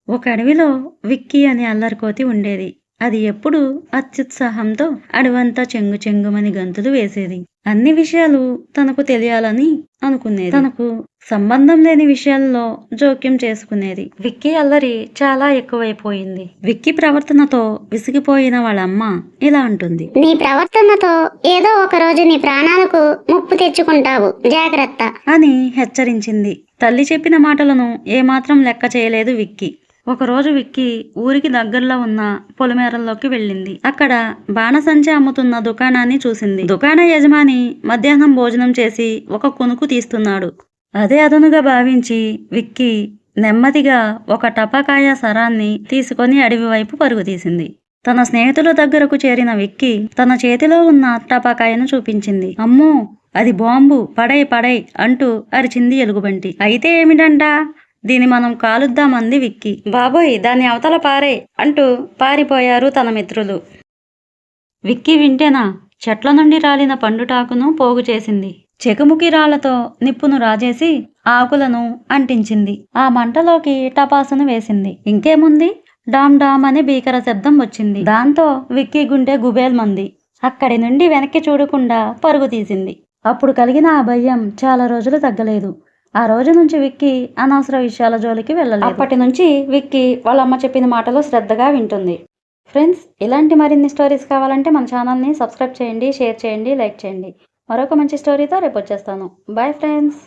ఒక అడవిలో విక్కీ అనే అల్లరికోతి ఉండేది. అది ఎప్పుడూ అత్యుత్సాహంతో అడవంతా చెంగు చెంగుమని గంతులు వేసేది. అన్ని విషయాలు తనకు తెలియాలని అనుకునేది. తనకు సంబంధం లేని విషయాల్లో జోక్యం చేసుకునేది. విక్కీ అల్లరి చాలా ఎక్కువైపోయింది. విక్కీ ప్రవర్తనతో విసిగిపోయిన వాళ్ళమ్మ ఇలా అంటుంది. నీ ప్రవర్తనతో ఏదో ఒక రోజు నీ ప్రాణాలకు ముప్పు తెచ్చుకుంటావు, జాగ్రత్త అని హెచ్చరించింది. తల్లి చెప్పిన మాటలను ఏమాత్రం లెక్క చేయలేదు విక్కీ. ఒకరోజు విక్కీ ఊరికి దగ్గరలో ఉన్న పొలిమేరల్లోకి వెళ్ళింది. అక్కడ బాణసంచా అమ్ముతున్న దుకాణాన్ని చూసింది. దుకాణ యజమాని మధ్యాహ్నం భోజనం చేసి ఒక కునుకు తీస్తున్నాడు. అదే అదనుగా భావించి విక్కీ నెమ్మదిగా ఒక టపాకాయ సరాన్ని తీసుకొని అడవి వైపు పరుగు తీసింది. తన స్నేహితుల దగ్గరకు చేరిన విక్కీ తన చేతిలో ఉన్న టపాకాయను చూపించింది. అమ్మో, అది బాంబు, పడై పడై అంటూ అరిచింది ఎలుగుబంటి. అయితే ఏమిటంట, దీన్ని మనం కాలుద్దామంది విక్కీ. బాబోయ్, దాన్ని అవతల పారే అంటూ పారిపోయారు తన మిత్రులు. విక్కీ వింటేనా చెట్ల నుండి రాలిన పండుటాకును పోగు చేసింది. చెకుముకి రాళ్లతో నిప్పును రాజేసి ఆకులను అంటించింది. ఆ మంటలోకి టపాసును వేసింది. ఇంకేముంది, డామ్ డామ్ అనే భీకర శబ్దం వచ్చింది. దాంతో విక్కీ గుండె గుబేల్మంది. అక్కడి నుండి వెనక్కి చూడకుండా పరుగు తీసింది. అప్పుడు కలిగిన ఆ భయం చాలా రోజులు తగ్గలేదు. ఆ రోజు నుంచి విక్కీ అనవసర విషయాల జోలికి వెళ్ళలేదు. అప్పటి నుంచి విక్కీ వాళ్ళమ్మ చెప్పిన మాటలు శ్రద్ధగా వింటుంది. ఫ్రెండ్స్, ఇలాంటి మరిన్ని స్టోరీస్ కావాలంటే మన ఛానల్ని సబ్స్క్రైబ్ చేయండి, షేర్ చేయండి, లైక్ చేయండి. మరొక మంచి స్టోరీతో రేపు వచ్చేస్తాను. Bye friends.